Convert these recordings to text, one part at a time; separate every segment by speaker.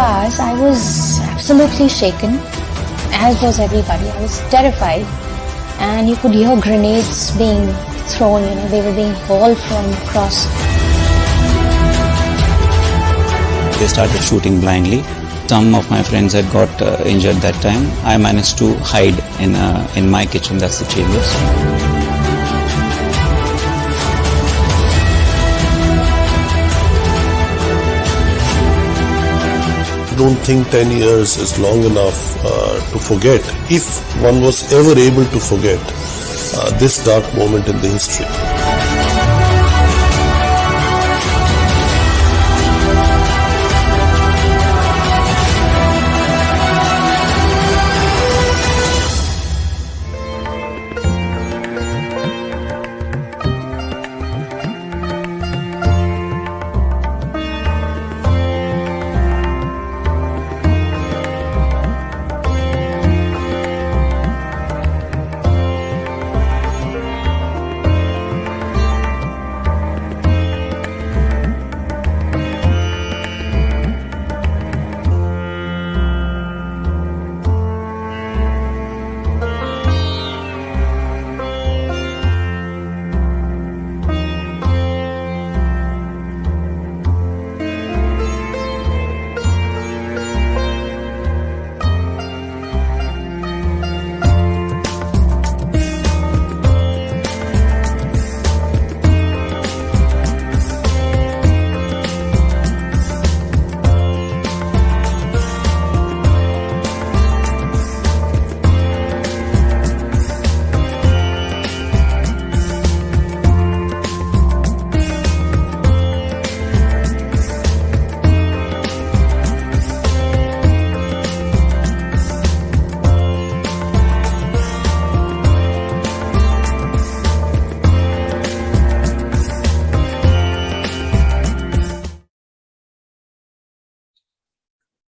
Speaker 1: pass, I was absolutely shaken, as was everybody. I was terrified, and you could hear grenades being thrown, they were being hauled from across.
Speaker 2: They started shooting blindly. Some of my friends had got injured that time. I managed to hide in my kitchen, that's the chambers.
Speaker 3: I don't think 10 years is long enough to forget, if one was ever able to forget this dark moment in the history.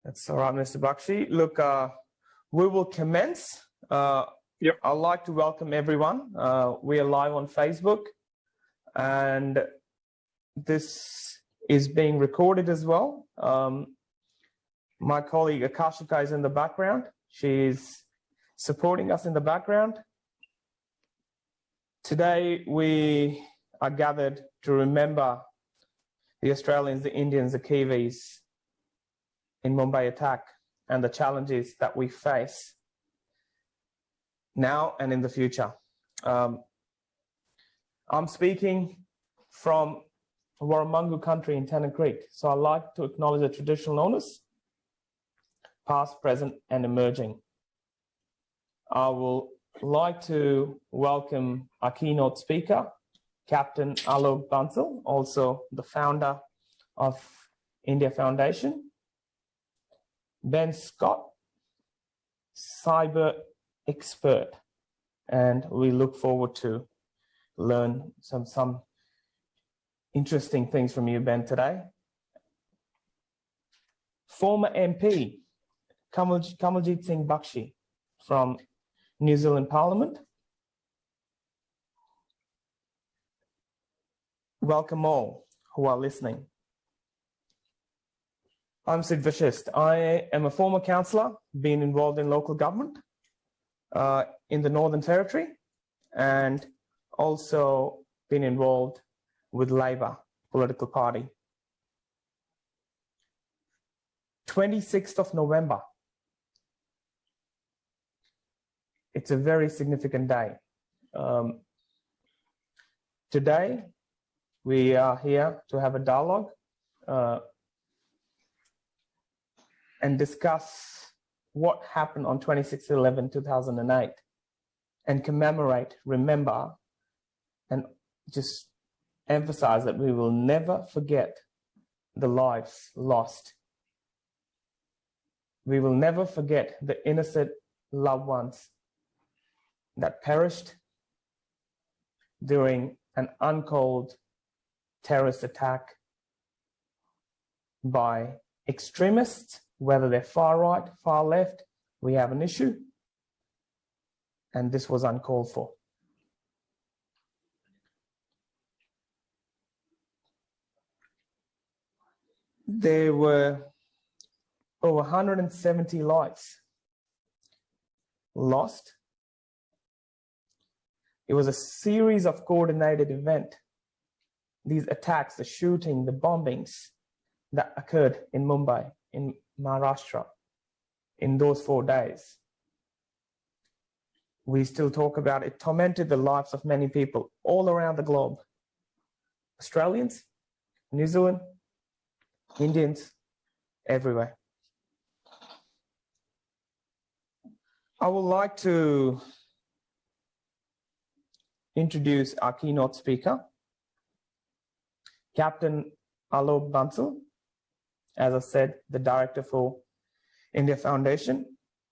Speaker 4: That's all right, Mr. Bakshi. Look, we will commence. I'd like to welcome everyone. We are live on Facebook, and this is being recorded as well. My colleague Akashika is in the background. She's supporting us in the background. Today, we are gathered to remember the Australians, the Indians, the Kiwis in Mumbai attack and the challenges that we face now and in the future. I'm speaking from Warramungu country in Tennant Creek. So I'd like to acknowledge the traditional owners, past, present, and emerging. I will like to welcome our keynote speaker, Captain Alok Bansal, also the founder of India Foundation. Ben Scott, cyber expert, and we look forward to learn some interesting things from you, Ben, today. Former MP Kamaljeet Singh Bakshi from New Zealand Parliament. Welcome all who are listening. I'm Sid Vashist. I am a former councillor, been involved in local government in the Northern Territory, and also been involved with Labor political party. 26th of November. It's a very significant day. Today, we are here to have a dialogue and discuss what happened on 26/11/2008 and commemorate, remember, and just emphasize that we will never forget the lives lost. We will never forget the innocent loved ones that perished during an uncalled terrorist attack by extremists, whether they're far right, far left. We have an issue, and this was uncalled for. There were over 170 lives lost. It was a series of coordinated events. These attacks, the shooting, the bombings that occurred in Mumbai, in Maharashtra, in those 4 days. We still talk about it. It tormented the lives of many people all around the globe. Australians, New Zealand, Indians, everywhere. I would like to introduce our keynote speaker, Captain Alok Bansal, as I said, the director for India Foundation.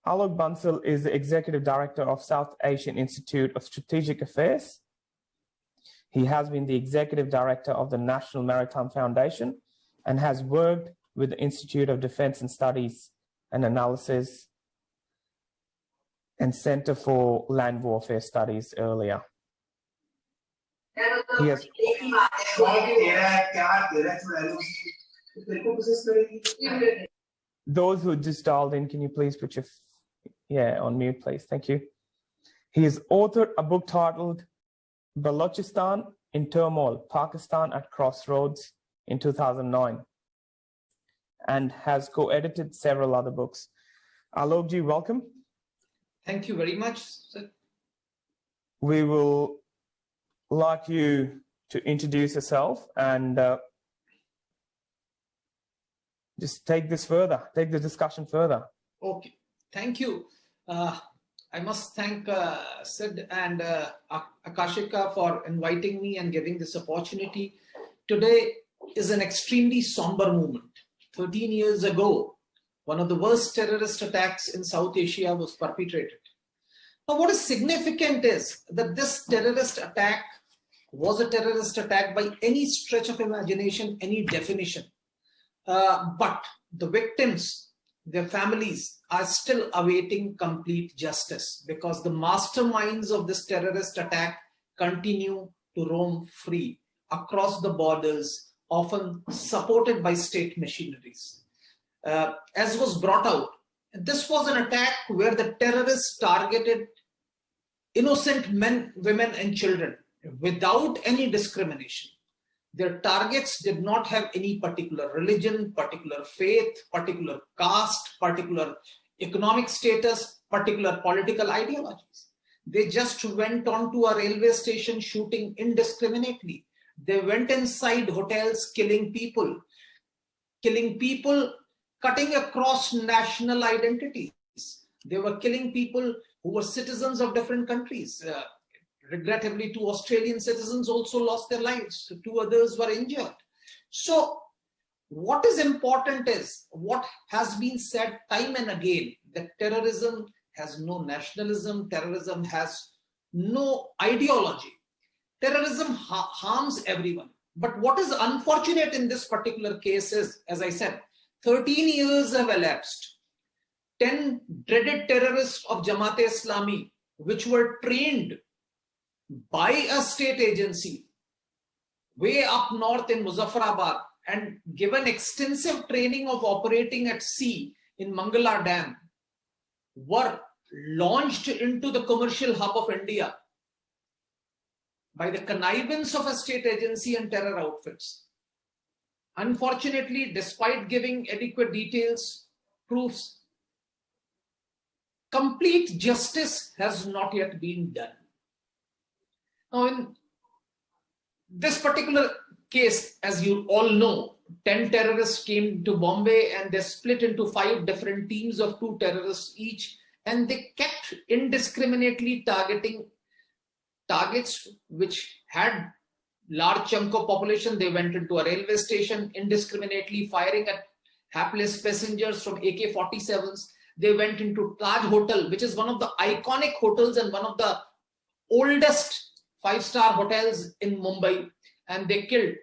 Speaker 4: Alok Bansal is the Executive Director of South Asian Institute of Strategic Affairs. He has been the Executive Director of the National Maritime Foundation and has worked with the Institute of Defense and Studies and Analysis and Center for Land Warfare Studies earlier. He has those who just dialed in, can you please put your on mute, please? Thank you. He has authored a book titled Balochistan in Turmoil, Pakistan at Crossroads in 2009, and has co-edited several other books. Alokji, welcome.
Speaker 5: Thank you very much, sir.
Speaker 4: We will like you to introduce yourself and just take this further, take the discussion further.
Speaker 5: Okay, thank you. I must thank Sid and Akashika for inviting me and giving this opportunity. Today is an extremely somber moment. 13 years ago, one of the worst terrorist attacks in South Asia was perpetrated. Now, what is significant is that this terrorist attack was a terrorist attack by any stretch of imagination, any definition. But the victims, their families are still awaiting complete justice because the masterminds of this terrorist attack continue to roam free across the borders, often supported by state machineries. As was brought out, this was an attack where the terrorists targeted innocent men, women, and children without any discrimination. Their targets did not have any particular religion, particular faith, particular caste, particular economic status, particular political ideologies. They just went on to a railway station shooting indiscriminately. They went inside hotels killing people, cutting across national identities. They were killing people who were citizens of different countries. Regrettably, 2 Australian citizens also lost their lives. 2 others were injured. So what is important is what has been said time and again, that terrorism has no nationalism, terrorism has no ideology. Terrorism harms everyone. But what is unfortunate in this particular case is, as I said, 13 years have elapsed. 10 dreaded terrorists of Jamaat-e-Islami, which were trained by a state agency way up north in Muzaffarabad and given extensive training of operating at sea in Mangala Dam, were launched into the commercial hub of India by the connivance of a state agency and terror outfits. Unfortunately, despite giving adequate details, proofs, complete justice has not yet been done. Now, in this particular case, as you all know, 10 terrorists came to Bombay and they split into 5 different teams of 2 terrorists each, and they kept indiscriminately targeting targets which had large chunk of population. They went into a railway station, indiscriminately firing at hapless passengers from AK-47s. They went into Taj Hotel, which is one of the iconic hotels and one of the oldest 5-star hotels in Mumbai, and they killed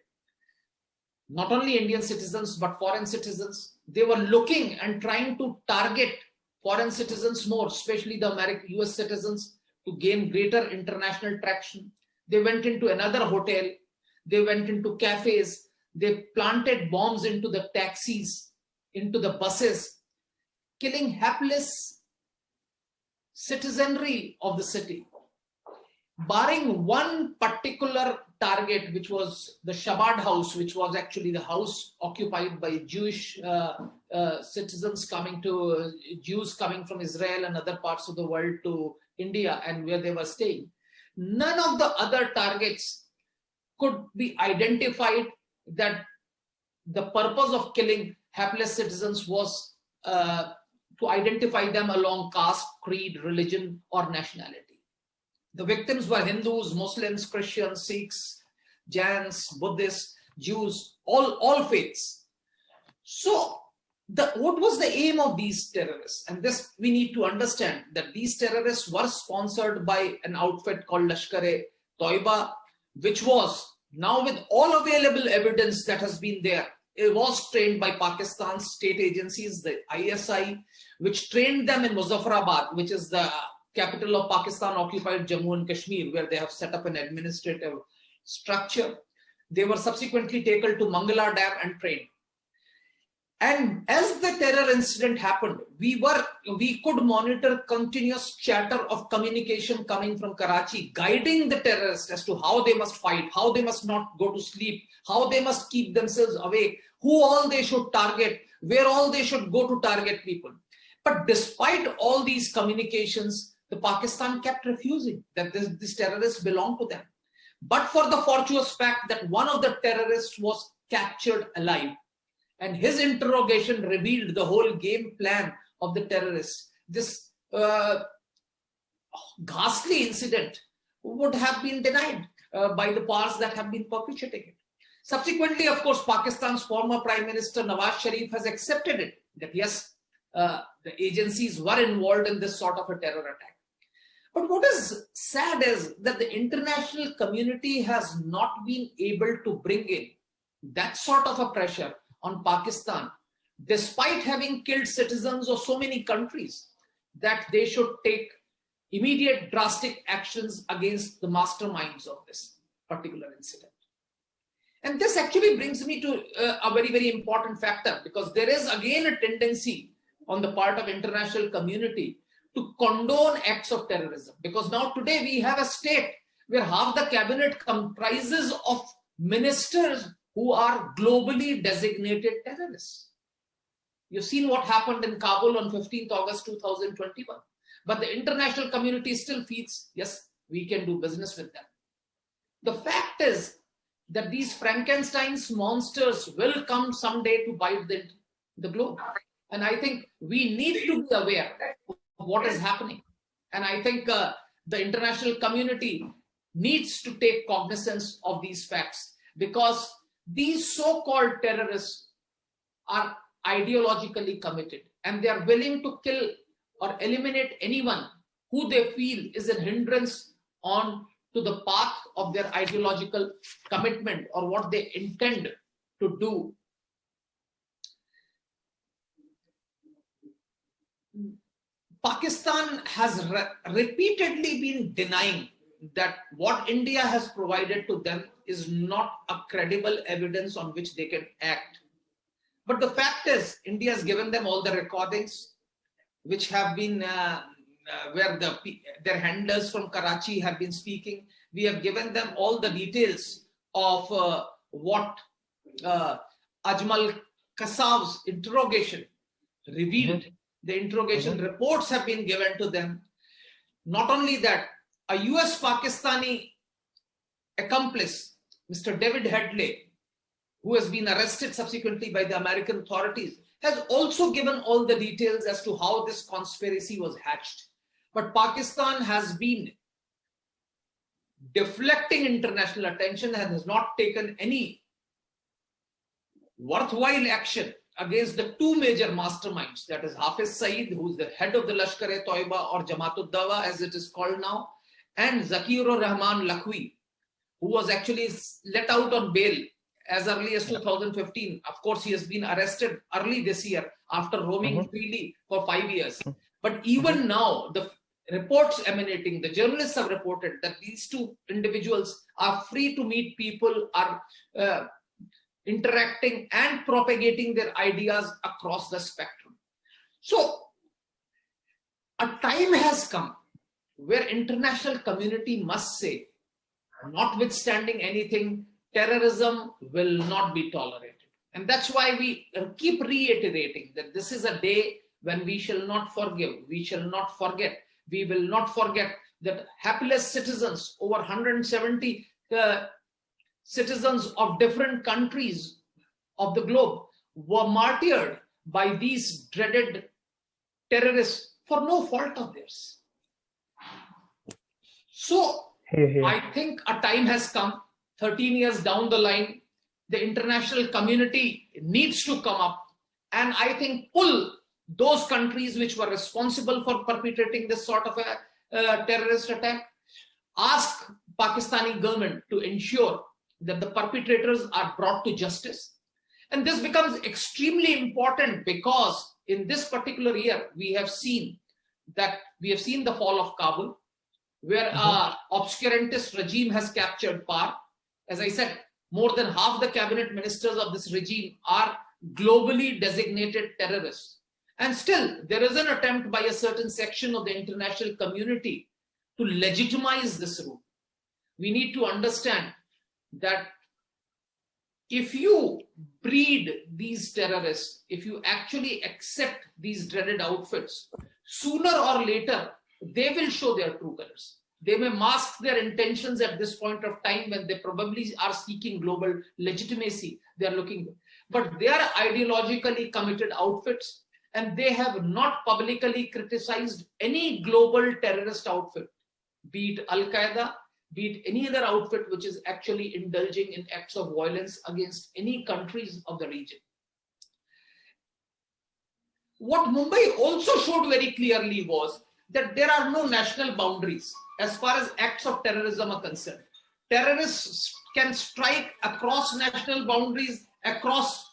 Speaker 5: not only Indian citizens but foreign citizens. They were looking and trying to target foreign citizens more, especially the U.S. citizens, to gain greater international traction. They went into another hotel. They went into cafes. They planted bombs into the taxis, into the buses, killing hapless citizenry of the city, barring one particular target, which was the Shabbat house, which was actually the house occupied by Jewish citizens Jews coming from Israel and other parts of the world to India, and where they were staying. None of the other targets could be identified that the purpose of killing hapless citizens was to identify them along caste, creed, religion, or nationality. The victims were Hindus, Muslims, Christians, Sikhs, Jains, Buddhists, Jews, all faiths. So what was the aim of these terrorists? And this we need to understand, that these terrorists were sponsored by an outfit called Lashkar-e-Toiba, which was, now with all available evidence that has been there, it was trained by Pakistan's state agencies, the ISI, which trained them in Muzaffarabad, which is the capital of Pakistan-occupied Jammu and Kashmir, where they have set up an administrative structure. They were subsequently taken to Mangala Dam and trained. And as the terror incident happened, we could monitor continuous chatter of communication coming from Karachi, guiding the terrorists as to how they must fight, how they must not go to sleep, how they must keep themselves awake, who all they should target, where all they should go to target people. But despite all these communications, the Pakistan kept refusing that these terrorists belong to them. But for the fortuitous fact that one of the terrorists was captured alive, and his interrogation revealed the whole game plan of the terrorists, this ghastly incident would have been denied by the powers that have been perpetrating it. Subsequently, of course, Pakistan's former Prime Minister Nawaz Sharif has accepted it, that yes, the agencies were involved in this sort of a terror attack. But what is sad is that the international community has not been able to bring in that sort of a pressure on Pakistan, despite having killed citizens of so many countries, that they should take immediate drastic actions against the masterminds of this particular incident. And this actually brings me to a very, very important factor, because there is again a tendency on the part of international community to condone acts of terrorism. Because now today we have a state where half the cabinet comprises of ministers who are globally designated terrorists. You've seen what happened in Kabul on 15th August 2021. But the international community still feels, yes, we can do business with them. The fact is that these Frankenstein's monsters will come someday to bite the globe. And I think we need to be aware of what is happening. And I think the international community needs to take cognizance of these facts, because these so-called terrorists are ideologically committed, and they are willing to kill or eliminate anyone who they feel is a hindrance on to the path of their ideological commitment or what they intend to do. Pakistan has repeatedly been denying that what India has provided to them is not a credible evidence on which they can act. But the fact is, India has given them all the recordings, which have been where their handlers from Karachi have been speaking. We have given them all the details of what Ajmal Kasab's interrogation revealed. The interrogation reports have been given to them. Not only that, a US Pakistani accomplice, Mr. David Headley, who has been arrested subsequently by the American authorities, has also given all the details as to how this conspiracy was hatched. But Pakistan has been deflecting international attention and has not taken any worthwhile action against the two major masterminds, that is Hafiz Saeed, who is the head of the Lashkar-e-Toiba or Jamaat-ud-Dawa as it is called now, and Zakirur Rahman Lakhvi, who was actually let out on bail as early as 2015. Of course, he has been arrested early this year after roaming freely for 5 years. But even now, the reports emanating, the journalists have reported that these two individuals are free to meet people, are interacting and propagating their ideas across the spectrum. So a time has come where international community must say, notwithstanding anything, terrorism will not be tolerated. And that's why we keep reiterating that this is a day when we shall not forgive, we shall not forget. We will not forget that hapless citizens, over 170 citizens of different countries of the globe were martyred by these dreaded terrorists for no fault of theirs. So I think a time has come, 13 years down the line, the international community needs to come up and I think pull those countries which were responsible for perpetrating this sort of a terrorist attack, ask Pakistani government to ensure that the perpetrators are brought to justice. And this becomes extremely important because in this particular year, we have seen the fall of Kabul, where obscurantist regime has captured power. As I said, more than half the cabinet ministers of this regime are globally designated terrorists. And still, there is an attempt by a certain section of the international community to legitimize this rule. We need to understand that if you breed these terrorists, if you actually accept these dreaded outfits, sooner or later, they will show their true colors. They may mask their intentions at this point of time when they probably are seeking global legitimacy. They are looking, but they are ideologically committed outfits, and they have not publicly criticized any global terrorist outfit, be it Al-Qaeda, be it any other outfit which is actually indulging in acts of violence against any countries of the region. What Mumbai also showed very clearly was that there are no national boundaries as far as acts of terrorism are concerned. Terrorists can strike across national boundaries, across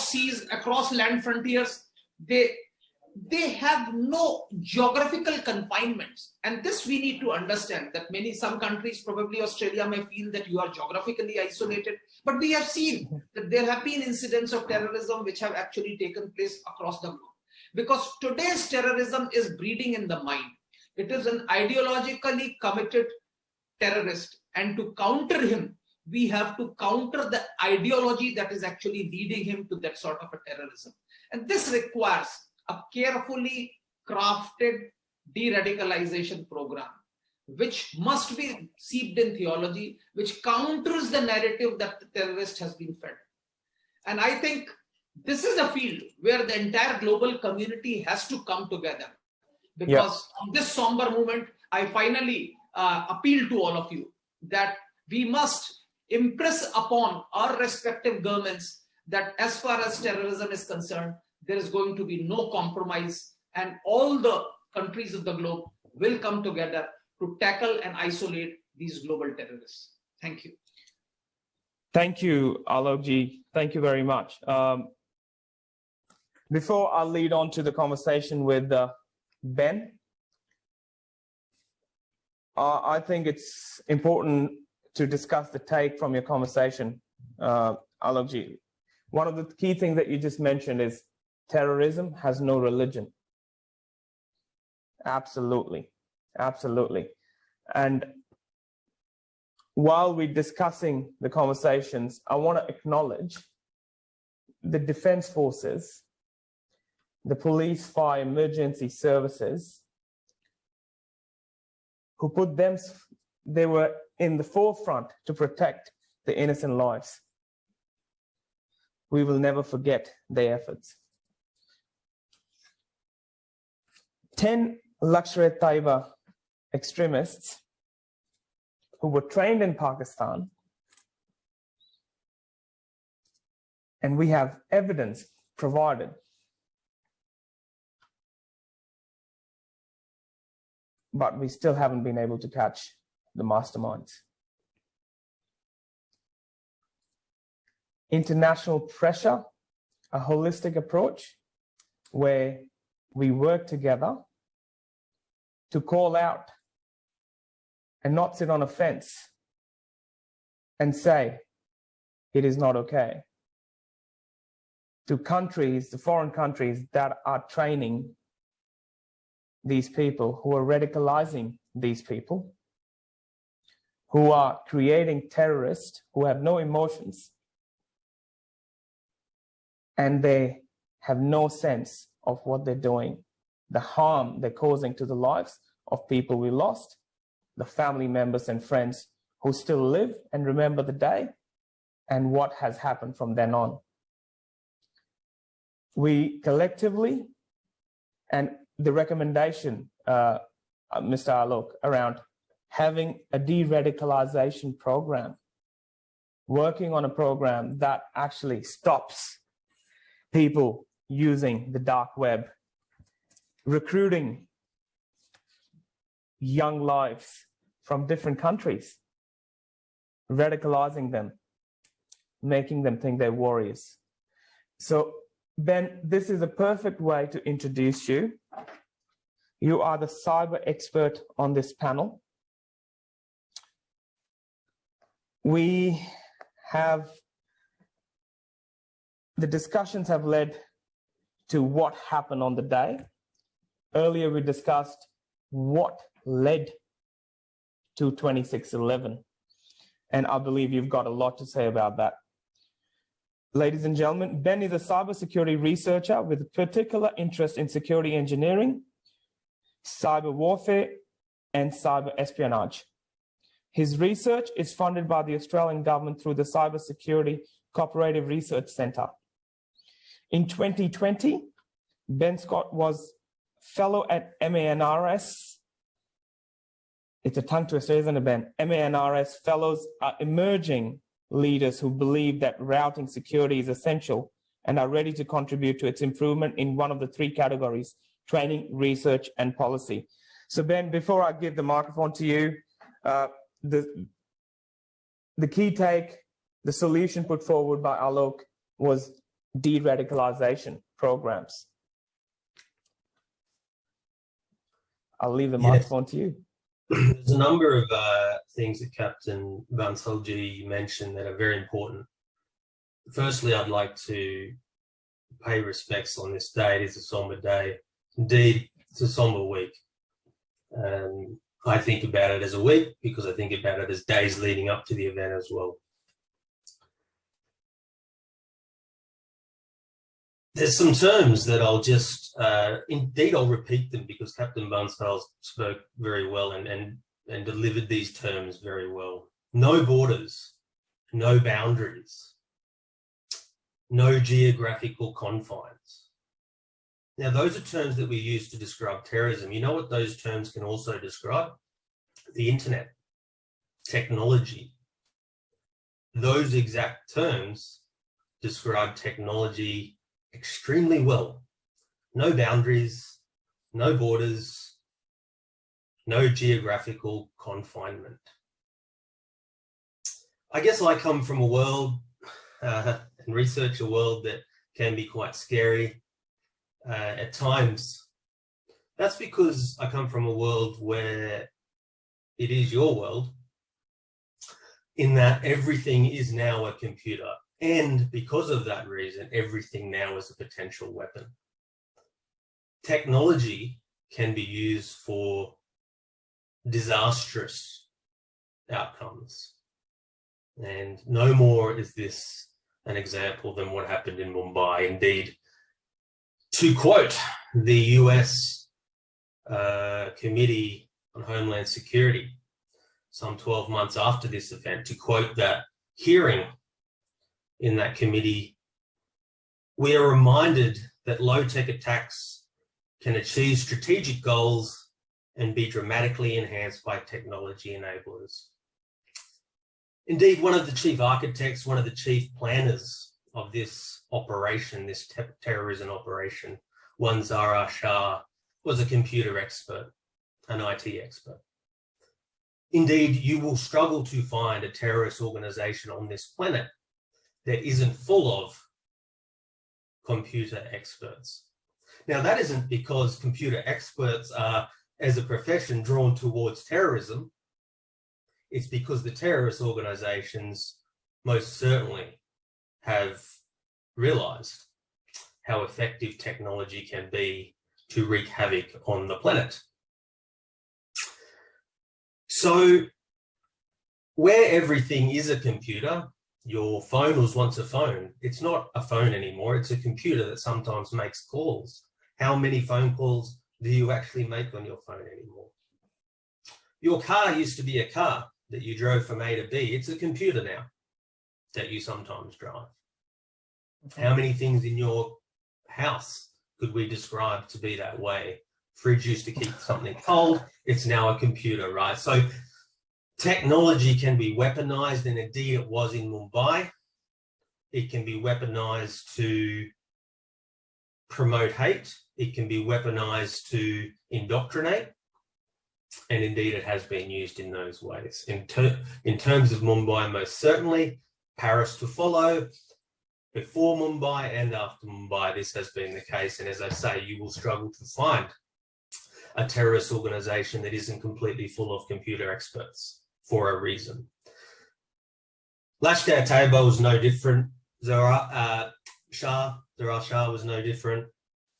Speaker 5: seas, across land frontiers. They have no geographical confinements. And this we need to understand that some countries, probably Australia, may feel that you are geographically isolated. But we have seen that there have been incidents of terrorism which have actually taken place across the globe. Because today's terrorism is breeding in the mind. It is an ideologically committed terrorist. And to counter him, we have to counter the ideology that is actually leading him to that sort of a terrorism. And this requires a carefully crafted de-radicalization program, which must be seeped in theology, which counters the narrative that the terrorist has been fed. And I think this is a field where the entire global community has to come together. Because on this somber moment, I finally appeal to all of you that we must impress upon our respective governments that as far as terrorism is concerned, there is going to be no compromise, and all the countries of the globe will come together to tackle and isolate these global terrorists. Thank you.
Speaker 4: Thank you, Alokji. Thank you very much. Before I lead on to the conversation with Ben, I think it's important to discuss the take from your conversation, Alokji. One of the key things that you just mentioned is terrorism has no religion. Absolutely, absolutely. And while we're discussing the conversations, I want to acknowledge the defense forces, the police, fire, emergency services, they were in the forefront to protect the innocent lives. We will never forget their efforts. 10 Lashkar-e-Taiba extremists who were trained in Pakistan, and we have evidence provided but we still haven't been able to catch the masterminds. International pressure, a holistic approach where we work together to call out and not sit on a fence and say it is not okay. To countries, the foreign countries that are training these people, who are radicalizing these people, who are creating terrorists, who have no emotions, and they have no sense of what they're doing, the harm they're causing to the lives of people we lost, the family members and friends who still live and remember the day, and what has happened from then on. We collectively, and the recommendation, Mr. Alok, around having a de-radicalization program, working on a program that actually stops people using the dark web, recruiting young lives from different countries, radicalizing them, making them think they're warriors. So, Ben, this is a perfect way to introduce you. You are the cyber expert on this panel. The discussions have led to what happened on the day. Earlier, we discussed what led to 26/11. And I believe you've got a lot to say about that. Ladies and gentlemen, Ben is a cybersecurity researcher with a particular interest in security engineering, cyber warfare, and cyber espionage. His research is funded by the Australian government through the Cybersecurity Cooperative Research Centre. In 2020, Ben Scott was fellow at MANRS. It's a tongue twister, isn't it, Ben? MANRS fellows are emerging leaders who believe that routing security is essential and are ready to contribute to its improvement in one of the three categories: training, research, and policy. So, Ben, before I give the microphone to you, the key take, the solution put forward by Alok was de-radicalization programs. I'll leave the microphone to you.
Speaker 6: There's a number of things that Captain Bansalji mentioned that are very important. Firstly, I'd like to pay respects on this day. It is a somber day. Indeed, it's a somber week. I think about it as a week because I think about it as days leading up to the event as well. There's some terms that I'll just, indeed I'll repeat them because Captain Bansal spoke very well and delivered these terms very well. No borders, no boundaries, no geographical confines. Now, those are terms that we use to describe terrorism. You know what those terms can also describe? The internet, technology. Those exact terms describe technology extremely well. No boundaries, no borders, no geographical confinement. I guess I come from a world and research a world that can be quite scary at times. That's because I come from a world where it is your world, in that everything is now a computer. And because of that reason, everything now is a potential weapon. Technology can be used for disastrous outcomes. And no more is this an example than what happened in Mumbai. Indeed, to quote the U.S. Committee on Homeland Security, some 12 months after this event, to quote that hearing in that committee, we are reminded that low-tech attacks can achieve strategic goals and be dramatically enhanced by technology enablers. Indeed, one of the chief architects, one of the chief planners of this operation, this terrorism operation, one Zara Shah, was a computer expert, an IT expert. Indeed, you will struggle to find a terrorist organization on this planet that isn't full of computer experts. Now, that isn't because computer experts are, as a profession, drawn towards terrorism. It's because the terrorist organizations most certainly have realized how effective technology can be to wreak havoc on the planet. So where everything is a computer, your phone was once a phone. It's not a phone anymore. It's a computer that sometimes makes calls. How many phone calls do you actually make on your phone anymore? Your car used to be a car that you drove from A to B. It's a computer now that you sometimes drive. How many things in your house could we describe to be that way? Fridge used to keep something cold. It's now a computer, right? So technology can be weaponized, and indeed it was in Mumbai. It can be weaponized to promote hate. It can be weaponized to indoctrinate. And indeed it has been used in those ways. In terms of Mumbai, most certainly. Paris to follow. Before Mumbai and after Mumbai, this has been the case. And as I say, you will struggle to find a terrorist organization that isn't completely full of computer experts for a reason. Lashkar Taiba was no different. Zarar Shah was no different.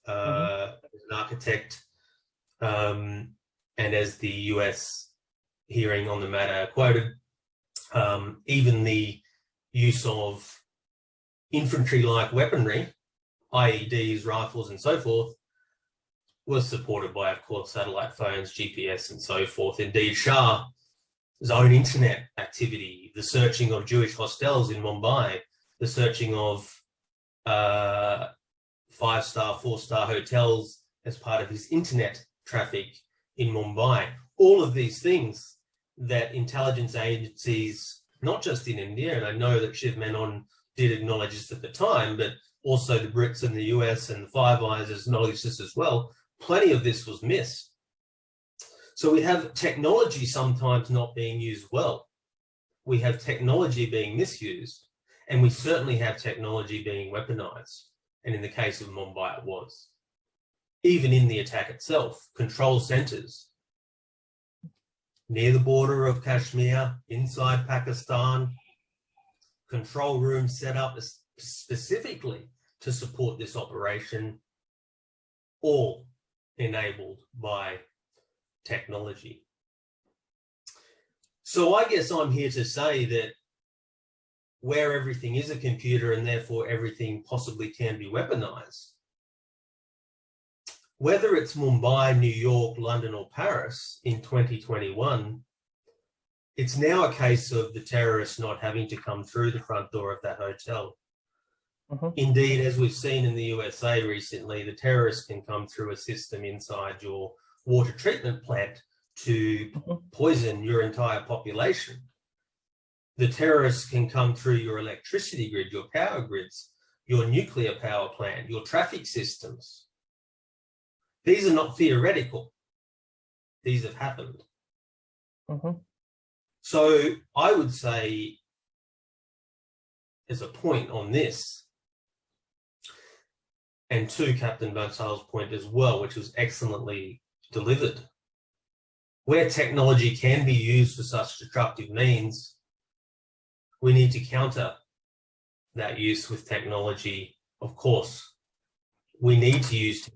Speaker 6: As an architect, and as the US hearing on the matter quoted, even the use of infantry-like weaponry, IEDs, rifles, and so forth, was supported by, of course, satellite phones, GPS, and so forth. Indeed, Shah's own internet activity, the searching of Jewish hostels in Mumbai, the searching of 5-star, 4-star hotels as part of his internet traffic in Mumbai. All of these things that intelligence agencies, not just in India, and I know that Shiv Menon did acknowledge this at the time, but also the Brits and the US and the Five Eyes acknowledged this as well. Plenty of this was missed. So we have technology sometimes not being used well. We have technology being misused, and we certainly have technology being weaponized. And in the case of Mumbai, it was. Even in the attack itself, control centers near the border of Kashmir, inside Pakistan, control rooms set up specifically to support this operation, all enabled by technology. So I guess I'm here to say that where everything is a computer and therefore everything possibly can be weaponized, whether it's Mumbai, New York, London, or Paris in 2021, it's now a case of the terrorists not having to come through the front door of that hotel. Indeed, as we've seen in the U.S.A. recently, the terrorists can come through a system inside your water treatment plant to poison your entire population. The terrorists can come through your electricity grid, your power grids, your nuclear power plant, your traffic systems. These are not theoretical. These have happened. So I would say, as a point on this, and to Captain Van Zyl's point as well, which was excellently delivered, where technology can be used for such destructive means, we need to counter that use with technology. Of course, we need to use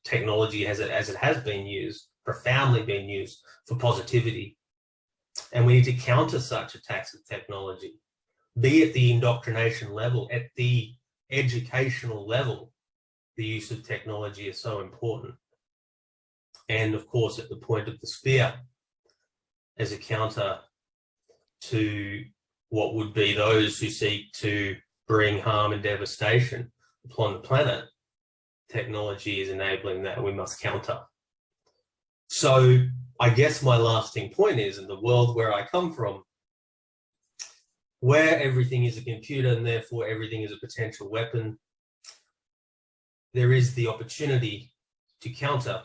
Speaker 6: technology as it has been used, profoundly been used for positivity. And we need to counter such attacks with technology, be at the indoctrination level, at the educational level. The use of technology is so important. And of course, at the point of the spear, as a counter to what would be those who seek to bring harm and devastation upon the planet, technology is enabling that. We must counter. So I guess my lasting point is, in the world where I come from, where everything is a computer and therefore everything is a potential weapon, there is the opportunity to counter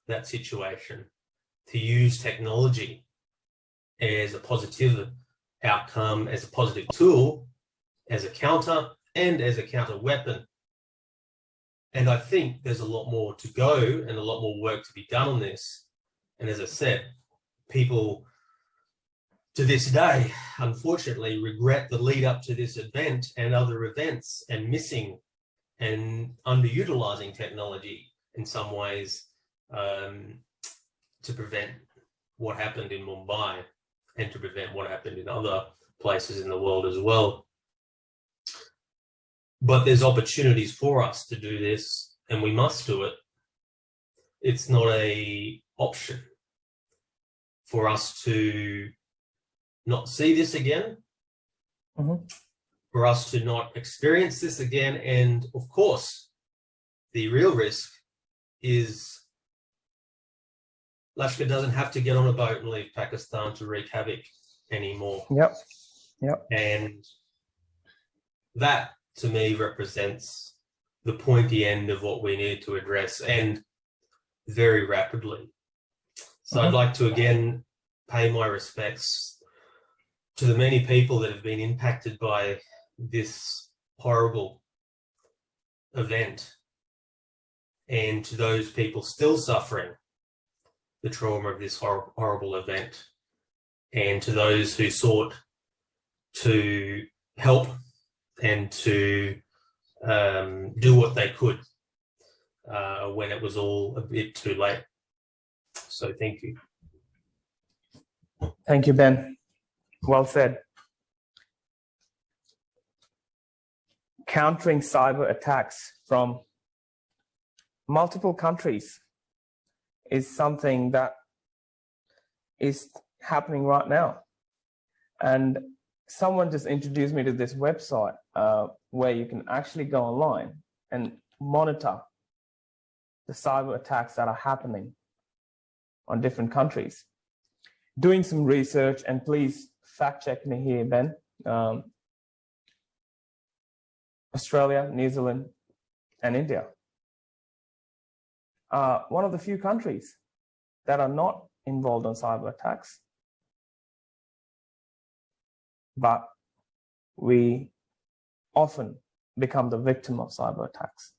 Speaker 6: that situation, to use technology as a positive outcome, as a positive tool, as a counter, and as a counter weapon. And I think there's a lot more to go and a lot more work to be done on this. And as I said, people to this day, unfortunately, regret the lead up to this event and other events, and missing and underutilizing technology in some ways to prevent what happened in Mumbai and to prevent what happened in other places in the world as well. But there's opportunities for us to do this, and we must do it. It's not an option for us to not see this again, for us to not experience this again. And of course, the real risk is Lashkar doesn't have to get on a boat and leave Pakistan to wreak havoc anymore.
Speaker 4: Yep.
Speaker 6: And that, to me, represents the pointy end of what we need to address, and very rapidly. So I'd like to again pay my respects to the many people that have been impacted by this horrible event, and to those people still suffering the trauma of this horrible event, and to those who sought to help and to do what they could when it was all a bit too late. So thank you.
Speaker 4: Thank you, Ben. Well said. Countering cyber attacks from multiple countries is something that is happening right now. And someone just introduced me to this website where you can actually go online and monitor the cyber attacks that are happening on different countries. Doing some research, and please fact check me here, Ben. Australia, New Zealand, and India are one of the few countries that are not involved in cyber attacks. But we often become the victim of cyber attacks.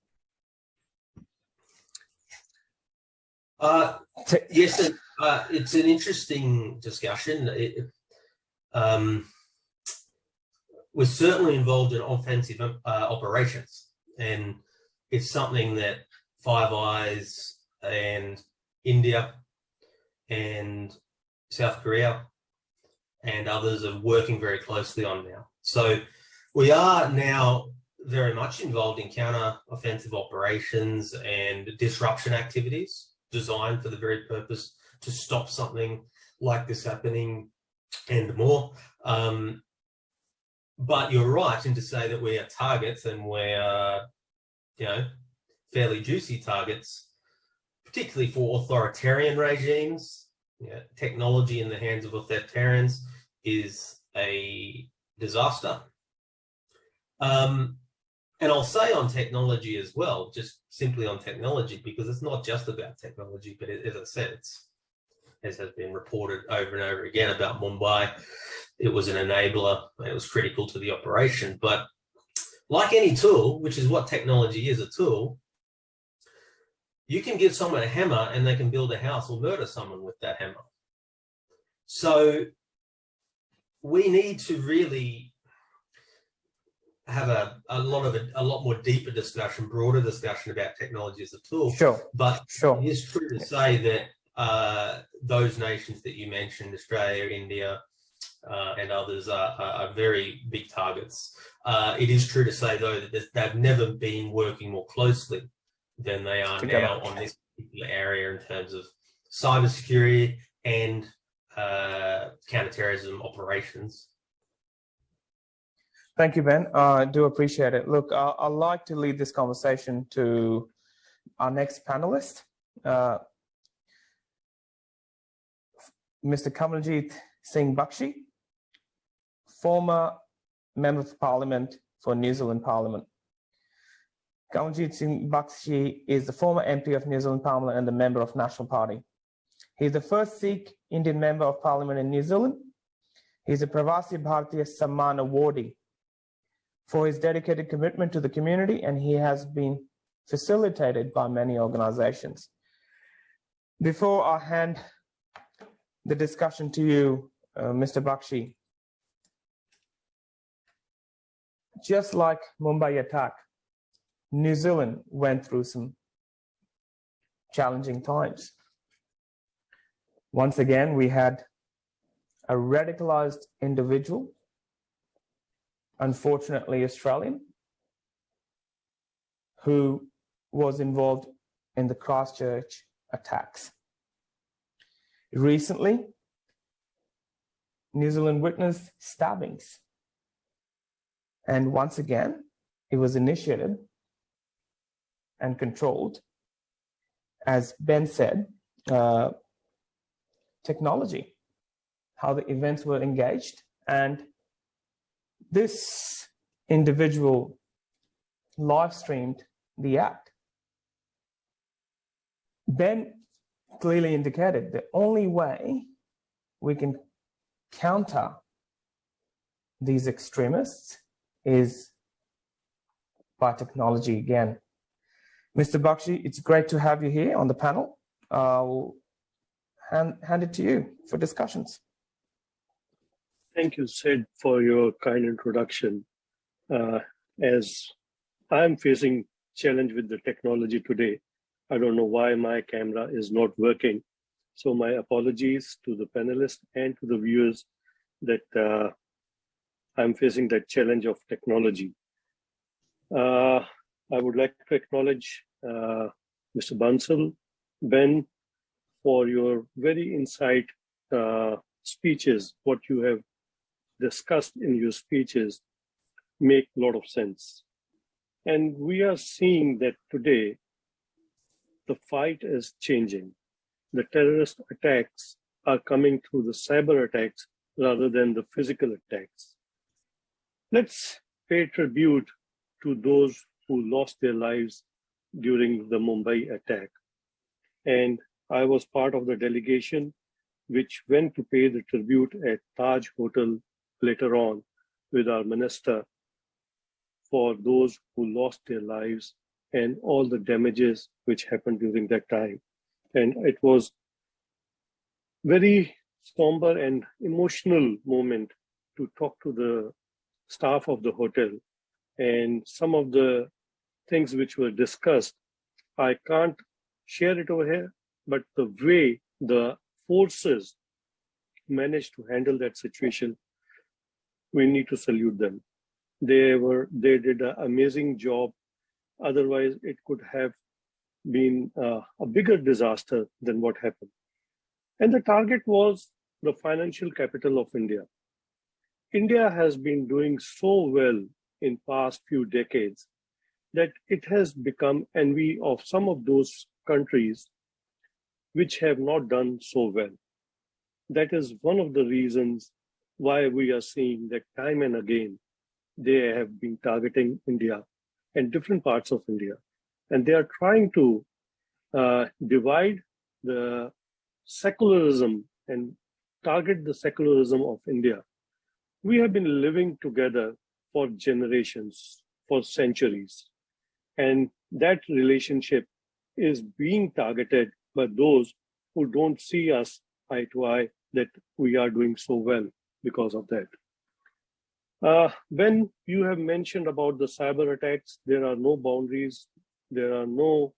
Speaker 6: Yes, it's an interesting discussion. We're certainly involved in offensive operations, and it's something that Five Eyes and India and South Korea and others are working very closely on now. So we are now very much involved in counter-offensive operations and disruption activities designed for the very purpose to stop something like this happening and more. But you're right in to say that we are targets, and we're, fairly juicy targets, particularly for authoritarian regimes. Technology in the hands of authoritarians is a disaster. And I'll say on technology as well, just simply on technology, because it's not just about technology, but as I said, it's, as has been reported over and over again about Mumbai, it was an enabler, and it was critical to the operation. But like any tool, which is what technology is, a tool, you can give someone a hammer and they can build a house or murder someone with that hammer. So we need to really have a lot more deeper discussion, broader discussion about technology as a tool.
Speaker 4: Sure.
Speaker 6: But
Speaker 4: sure.
Speaker 6: It is true to say that those nations that you mentioned, Australia, India, and others, are very big targets. It is true to say, though, that they've never been working more closely than they are now on this particular area in terms of cybersecurity and counterterrorism operations.
Speaker 4: Thank you, Ben. I do appreciate it. Look, I'd like to lead this conversation to our next panelist, Mr. Kamaljeet Singh Bakshi, former Member of Parliament for New Zealand Parliament. Kamaljeet Singh Bakshi is the former MP of New Zealand Parliament and the member of National Party. He is the first Sikh Indian Member of Parliament in New Zealand. He is a Pravasi Bharatiya Samman awardee for his dedicated commitment to the community, and he has been facilitated by many organizations. Before I hand the discussion to you, Mr. Bakshi, just like Mumbai attack, New Zealand went through some challenging times. Once again, we had a radicalized individual, unfortunately Australian, who was involved in the Christchurch attacks. Recently, New Zealand witnessed stabbings. And once again, it was initiated and controlled, as Ben said, technology, how the events were engaged. And this individual live streamed the act. Ben clearly indicated the only way we can counter these extremists is by technology again. Mr. Bakshi, it's great to have you here on the panel. I'll hand it to you for discussions.
Speaker 7: Thank you, Sid, for your kind introduction. As I'm facing challenge with the technology today, I don't know why my camera is not working. So my apologies to the panelists and to the viewers that I'm facing that challenge of technology. I would like to acknowledge Mr. Bansal, Ben, for your very insight speeches. What you have discussed in your speeches make a lot of sense. And we are seeing that today, the fight is changing. The terrorist attacks are coming through the cyber attacks rather than the physical attacks. Let's pay tribute to those who lost their lives during the Mumbai attack. And I was part of the delegation which went to pay the tribute at Taj Hotel later on with our minister for those who lost their lives and all the damages which happened during that time. And it was very somber and emotional moment to talk to the staff of the hotel. And some of the things which were discussed, I can't share it over here, but the way the forces managed to handle that situation, we need to salute them. They did an amazing job. Otherwise, it could have been a bigger disaster than what happened. And the target was the financial capital of India. India has been doing so well in past few decades that it has become envy of some of those countries which have not done so well. That is one of the reasons why we are seeing that time and again, they have been targeting India and different parts of India. And they are trying to divide the secularism and target the secularism of India. We have been living together for generations, for centuries. And that relationship is being targeted by those who don't see us eye to eye that we are doing so well because of that. When you have mentioned about the cyber attacks, there are no boundaries, there are no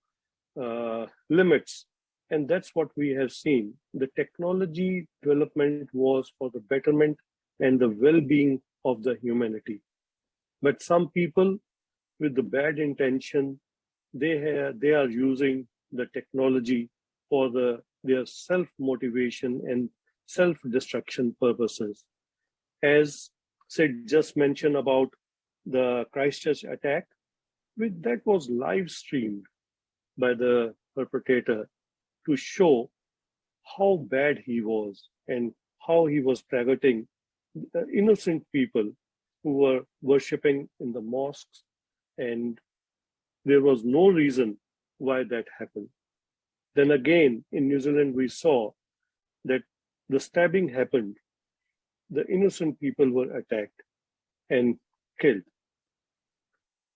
Speaker 7: limits. And that's what we have seen. The technology development was for the betterment and the well-being of the humanity. But some people with the bad intention, they are using the technology for their self-motivation and self-destruction purposes. As Sid just mentioned about the Christchurch attack, that was live streamed by the perpetrator to show how bad he was and how he was targeting innocent people who were worshipping in the mosques, and there was no reason why that happened. Then again, in New Zealand, we saw that the stabbing happened. The innocent people were attacked and killed.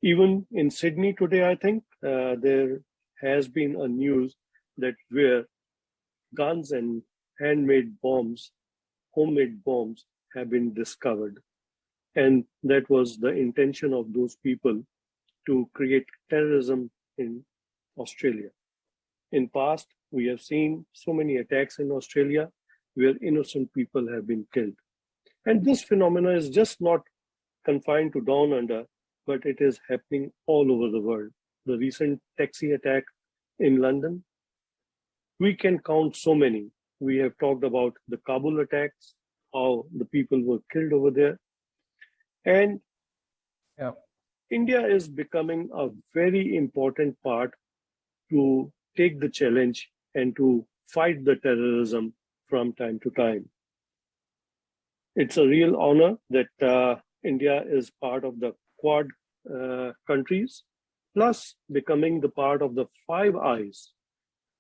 Speaker 7: Even in Sydney today, I think there has been a news that where guns and handmade bombs, homemade bombs have been discovered. And that was the intention of those people to create terrorism in Australia. In past, we have seen so many attacks in Australia where innocent people have been killed. And this phenomenon is just not confined to Down Under, but it is happening all over the world. The recent taxi attack in London, we can count so many. We have talked about the Kabul attacks, how the people were killed over there. And India is becoming a very important part to take the challenge and to fight the terrorism from time to time. It's a real honor that India is part of the Quad countries, plus becoming the part of the Five Eyes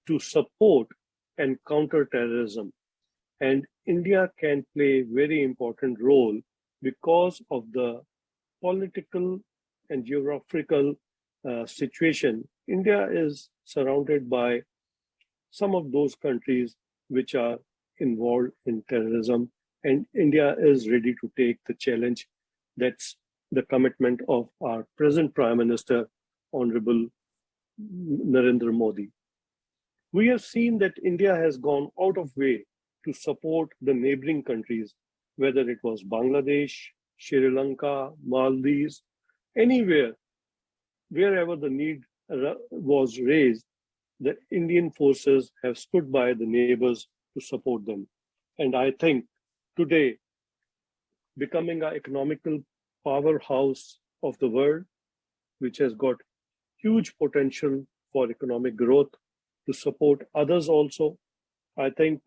Speaker 7: to support and counter terrorism. And India can play a very important role because of the political and geographical situation. India is surrounded by some of those countries which are involved in terrorism, and India is ready to take the challenge. That's the commitment of our present Prime Minister, Honorable Narendra Modi. We have seen that India has gone out of way to support the neighboring countries, whether it was Bangladesh, Sri Lanka, Maldives, anywhere, wherever the need was raised, the Indian forces have stood by the neighbors to support them. And I think today, becoming an economical powerhouse of the world, which has got huge potential for economic growth to support others also, I think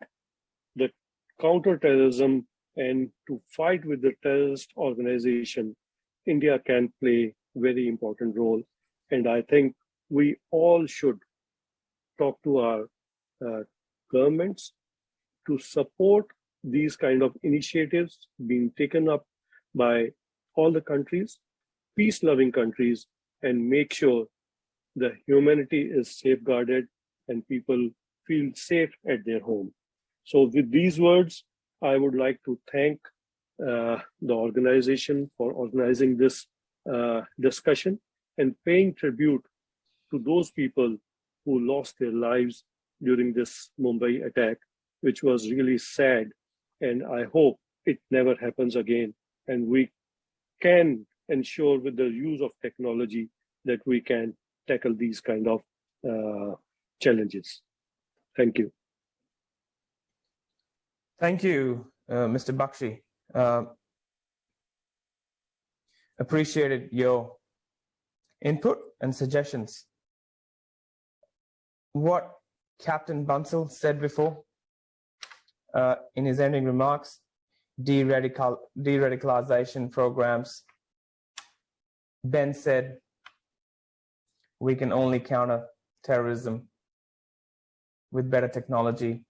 Speaker 7: that counterterrorism and to fight with the terrorist organization, India can play a very important role. And I think we all should talk to our governments to support these kind of initiatives being taken up by all the countries, peace-loving countries, and make sure the humanity is safeguarded and people feel safe at their home. So with these words, I would like to thank the organization for organizing this discussion and paying tribute to those people who lost their lives during this Mumbai attack, which was really sad. And I hope it never happens again. And we can ensure with the use of technology that we can tackle these kind of challenges. Thank you.
Speaker 4: Thank you, Mr. Bakshi. Appreciated your input and suggestions. What Captain Bansal said before in his ending remarks, de-radicalization programs. Ben said, we can only counter terrorism with better technology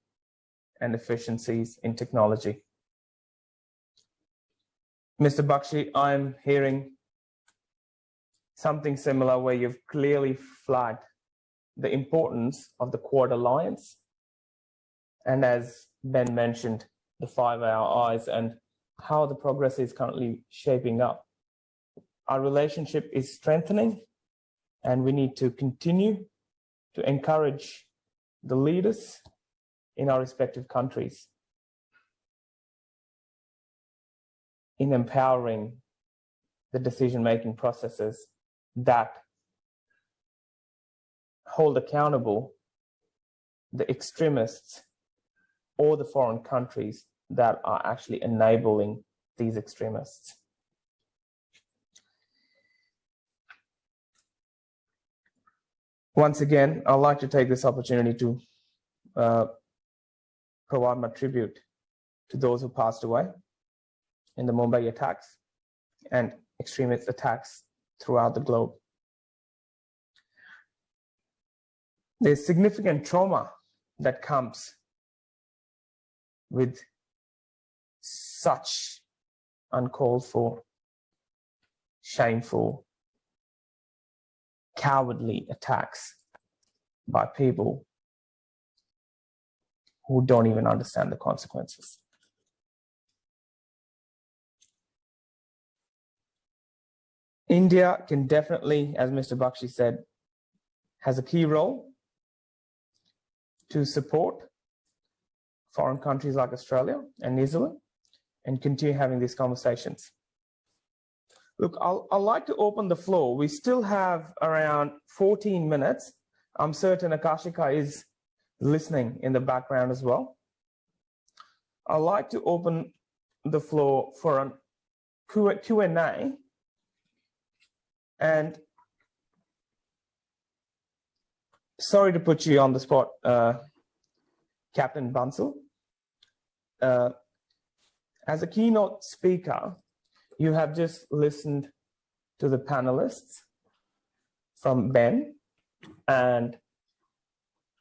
Speaker 4: and efficiencies in technology. Mr. Bakshi, I'm hearing something similar where you've clearly flagged the importance of the Quad Alliance. And as Ben mentioned, the 5 Eyes and how the progress is currently shaping up. Our relationship is strengthening, and we need to continue to encourage the leaders in our respective countries in empowering the decision-making processes that hold accountable the extremists or the foreign countries that are actually enabling these extremists. Once again, I'd like to take this opportunity to provide my tribute to those who passed away in the Mumbai attacks and extremist attacks throughout the globe. There's significant trauma that comes with such uncalled for, shameful, cowardly attacks by people who don't even understand the consequences. India can definitely, as Mr. Bakshi said, has a key role to support foreign countries like Australia and New Zealand and continue having these conversations. Look, I'd like to open the floor. We still have around 14 minutes. I'm certain Akashika is listening in the background as well. I'd like to open the floor for a Q&A. And sorry to put you on the spot, Captain Bansal. As a keynote speaker, you have just listened to the panelists from Ben and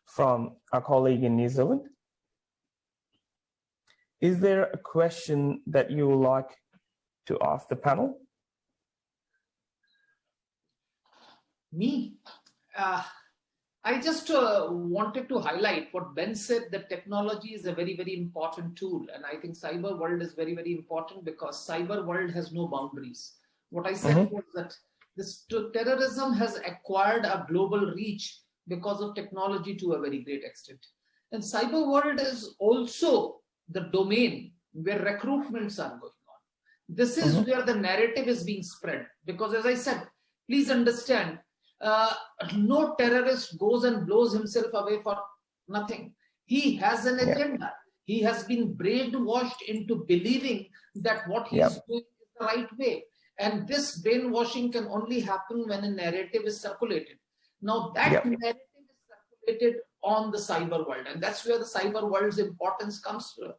Speaker 4: from our colleague in New Zealand. Is there a question that you would like to ask the panel?
Speaker 5: Me? I just wanted to highlight what Ben said, that technology is a very, very important tool. And I think cyber world is very, very important because cyber world has no boundaries. What I said was that this terrorism has acquired a global reach because of technology to a very great extent. And cyber world is also the domain where recruitments are going on. This is where the narrative is being spread. Because as I said, please understand, no terrorist goes and blows himself away for nothing. He has an agenda. He has been brainwashed into believing that what he is doing is the right way. And this brainwashing can only happen when a narrative is circulated. Now that narrative is circulated on the cyber world, and that's where the cyber world's importance comes from.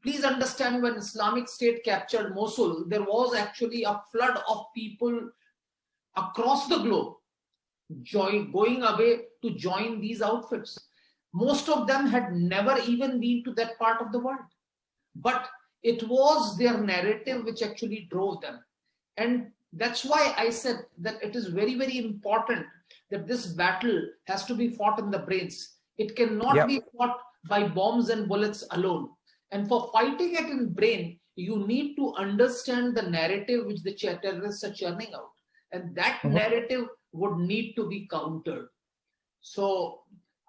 Speaker 5: Please understand, when Islamic State captured Mosul, there was actually a flood of people across the globe going away to join these outfits. Most of them had never even been to that part of the world, but it was their narrative which actually drove them. And that's why I said that it is very, very important that this battle has to be fought in the brains. It cannot be fought by bombs and bullets alone. And for fighting it in brain, you need to understand the narrative which the terrorists are churning out. And that narrative would need to be countered. So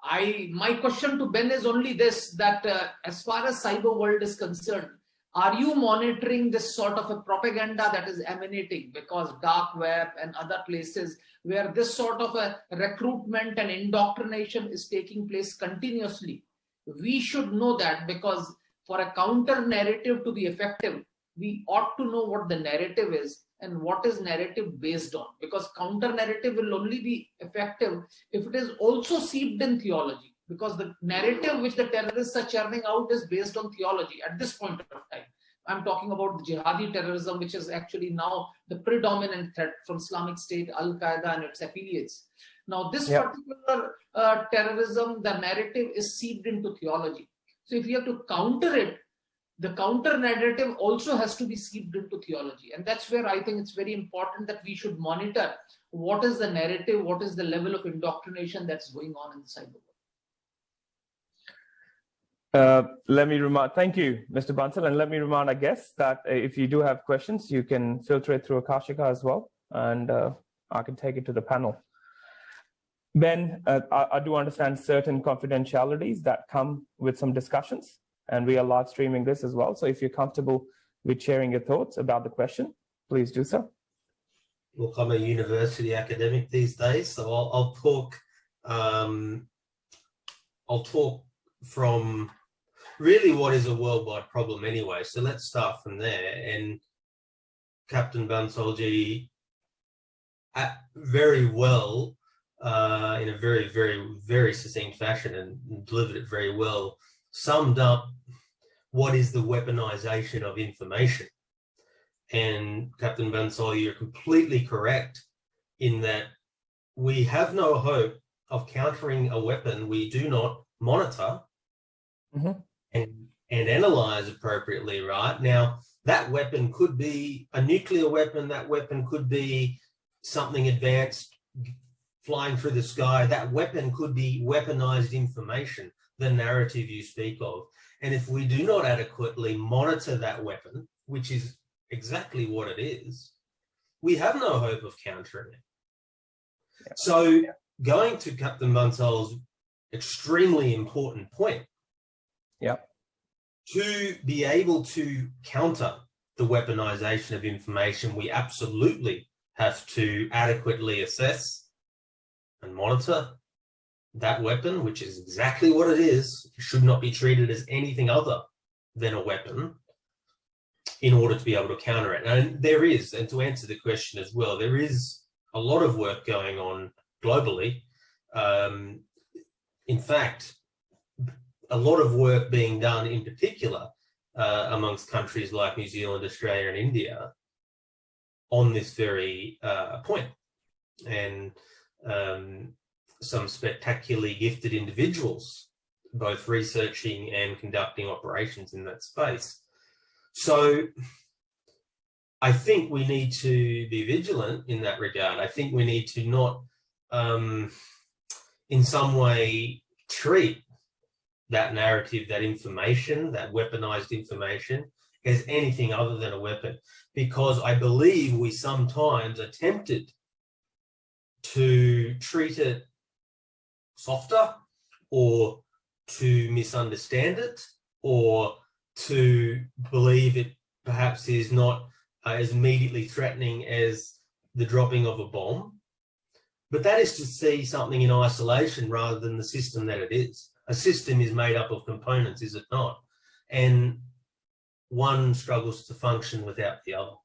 Speaker 5: my question to Ben is only this, that as far as cyber world is concerned, are you monitoring this sort of a propaganda that is emanating? Because dark web and other places where this sort of a recruitment and indoctrination is taking place continuously. We should know that, because for a counter narrative to be effective, we ought to know what the narrative is and what is narrative based on, because counter narrative will only be effective if it is also seeped in theology, because the narrative which the terrorists are churning out is based on theology at this point of time. I'm talking about the jihadi terrorism, which is actually now the predominant threat from Islamic State, Al-Qaeda and its affiliates. Now this particular terrorism, the narrative is seeped into theology. So if you have to counter it, the counter narrative also has to be seeped into theology. And that's where I think it's very important that we should monitor what is the narrative, what is the level of indoctrination that's going on in the cyber world.
Speaker 4: Let me remind, thank you, Mr. Bansal, and let me remind our guests that if you do have questions, you can filter it through Akashika as well, and I can take it to the panel. Ben, I do understand certain confidentialities that come with some discussions, and we are live streaming this as well. So if you're comfortable with sharing your thoughts about the question, please do so.
Speaker 6: Look, I'm a university academic these days, so I'll talk from really what is a worldwide problem anyway. So let's start from there. And Captain Bansalji, very well, in a very, very, very succinct fashion, and delivered it very well, summed up what is the weaponization of information. And Captain Bansal, you're completely correct in that we have no hope of countering a weapon we do not monitor and analyze appropriately, right? Now, that weapon could be a nuclear weapon, that weapon could be something advanced flying through the sky, that weapon could be weaponized information, the narrative you speak of. And if we do not adequately monitor that weapon, which is exactly what it is, we have no hope of countering it. So going to Captain Bansal's extremely important point.
Speaker 4: Yep.
Speaker 6: To be able to counter the weaponization of information, we absolutely have to adequately assess and monitor that weapon, which is exactly what it is. It should not be treated as anything other than a weapon in order to be able to counter it. And there is, and to answer the question as well, there is a lot of work going on globally. In fact, a lot of work being done in particular amongst countries like New Zealand, Australia and India on this very point. And some spectacularly gifted individuals, both researching and conducting operations in that space. So I think we need to be vigilant in that regard. I think we need to not in some way treat that narrative, that information, that weaponized information as anything other than a weapon, because I believe we sometimes are tempted to treat it softer, or to misunderstand it, or to believe it perhaps is not as immediately threatening as the dropping of a bomb. But that is to see something in isolation rather than the system that it is. A system is made up of components, is it not? And one struggles to function without the other.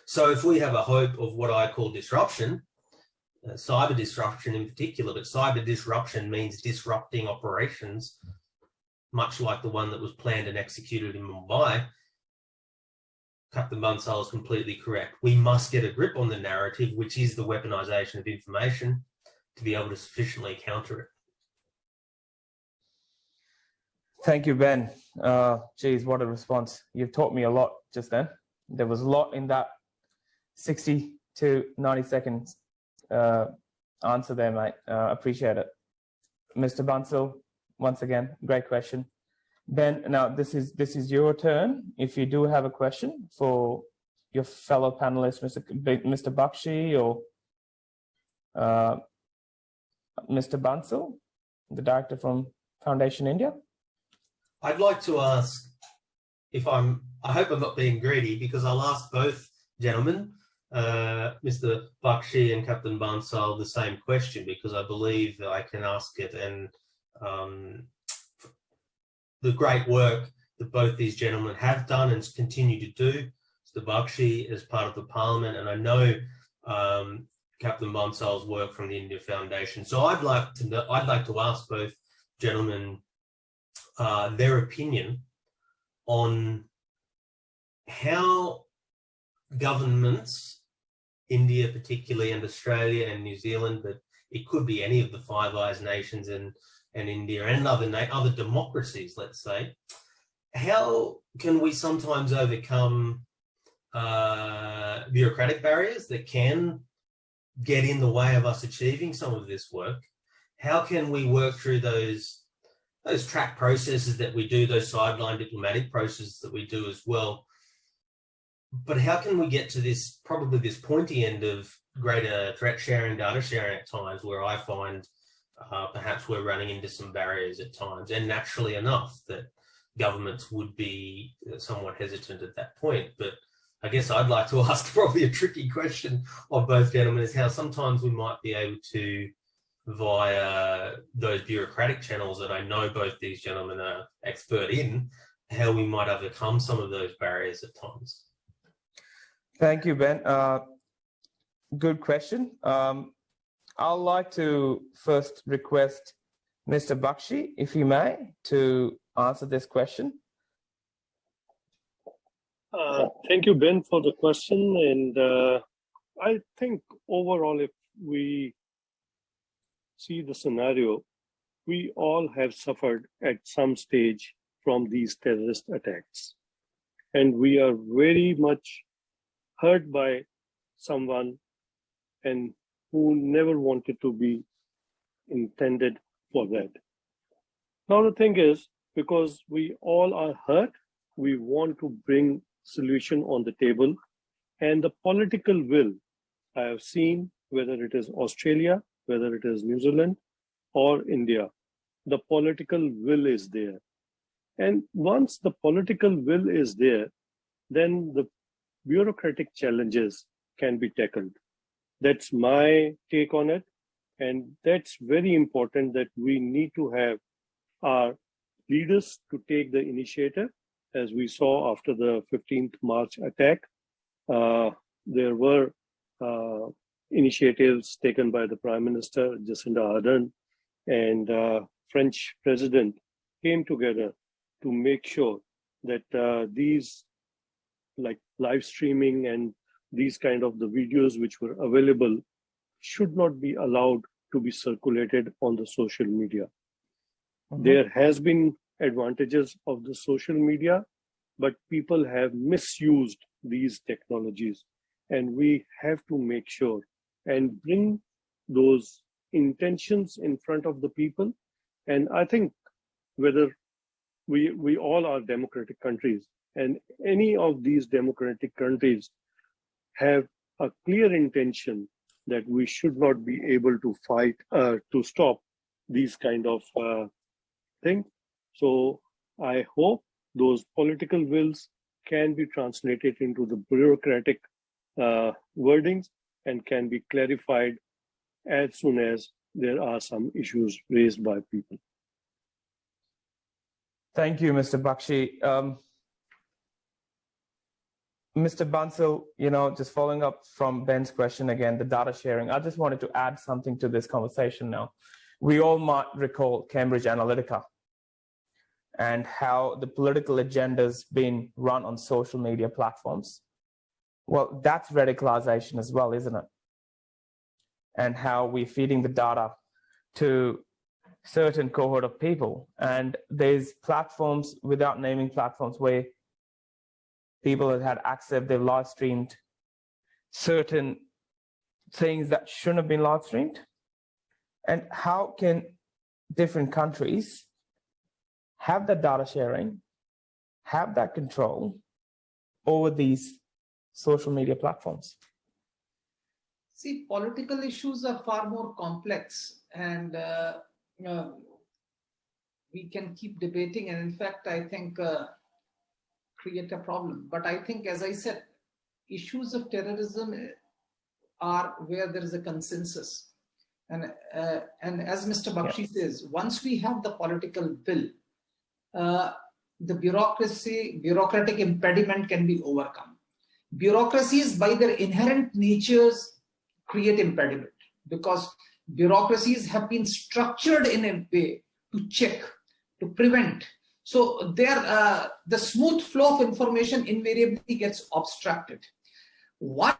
Speaker 6: So if we have a hope of what I call disruption, cyber disruption in particular, but cyber disruption means disrupting operations, much like the one that was planned and executed in Mumbai, Captain Bansal is completely correct. We must get a grip on the narrative, which is the weaponization of information, to be able to sufficiently counter it.
Speaker 4: Thank you, Ben. Geez, what a response. You've taught me a lot just then. There was a lot in that 60 to 90 seconds answer there, mate. Appreciate it. Mr. Bansal, once again, great question. Ben, now this is your turn. If you do have a question for your fellow panelists, Mr. Bakshi or Mr. Bansal, the director from Foundation India.
Speaker 6: I'd like to ask, I hope I'm not being greedy, because I'll ask both gentlemen, Mr. Bakshi and Captain Bansal, the same question, because I believe that I can ask it, and the great work that both these gentlemen have done and continue to do. Mr. Bakshi as part of the Parliament, and I know Captain Bansal's work from the India Foundation. So I'd like to ask both gentlemen their opinion on how governments, India particularly, and Australia and New Zealand, but it could be any of the Five Eyes nations and India and other democracies, let's say, how can we sometimes overcome bureaucratic barriers that can get in the way of us achieving some of this work? How can we work through those track processes that we do, those sideline diplomatic processes that we do as well? But how can we get to this, probably this pointy end of greater threat sharing, data sharing at times, where I find perhaps we're running into some barriers at times, and naturally enough that governments would be somewhat hesitant at that point. But I guess I'd like to ask probably a tricky question of both gentlemen, is how sometimes we might be able to, via those bureaucratic channels that I know both these gentlemen are expert in, how we might overcome some of those barriers at times.
Speaker 4: Thank you, Ben. Good question. I'd like to first request Mr. Bakshi, if you may, to answer this question.
Speaker 7: Thank you, Ben, for the question. And I think overall, if we see the scenario, we all have suffered at some stage from these terrorist attacks. And we are very much hurt by someone and who never wanted to be intended for that. Now the thing is, because we all are hurt, we want to bring solution on the table, and the political will, I have seen, whether it is Australia, whether it is New Zealand or India, the political will is there. And once the political will is there, then the bureaucratic challenges can be tackled. That's my take on it. And that's very important, that we need to have our leaders to take the initiative. As we saw after the 15th March attack, there were initiatives taken by the Prime Minister, Jacinda Ardern, and French President came together to make sure that these, like live streaming and these kind of the videos which were available, should not be allowed to be circulated on the social media. Mm-hmm. There has been advantages of the social media, but people have misused these technologies, and we have to make sure and bring those intentions in front of the people. And I think whether we all are democratic countries, and any of these democratic countries have a clear intention that we should not be able to fight to stop these kind of things. So I hope those political wills can be translated into the bureaucratic wordings and can be clarified as soon as there are some issues raised by people.
Speaker 4: Thank you, Mr. Bakshi. Mr. Bansal, just following up from Ben's question again, the data sharing, I just wanted to add something to this conversation now. We all might recall Cambridge Analytica and how the political agenda's been run on social media platforms. Well, that's radicalization as well, isn't it? And how we're feeding the data to certain cohort of people. And there's platforms, without naming platforms, where people have had access, they've live streamed certain things that shouldn't have been live streamed. And how can different countries have that data sharing, have that control over these social media platforms?
Speaker 5: See, political issues are far more complex, and we can keep debating, and in fact, I think create a problem. But I think, as I said, issues of terrorism are where there is a consensus. And as Mr. Bakshi says, once we have the political will, the bureaucratic impediment can be overcome. Bureaucracies, by their inherent natures, create impediment, because bureaucracies have been structured in a way to check, to prevent. So the smooth flow of information invariably gets obstructed. One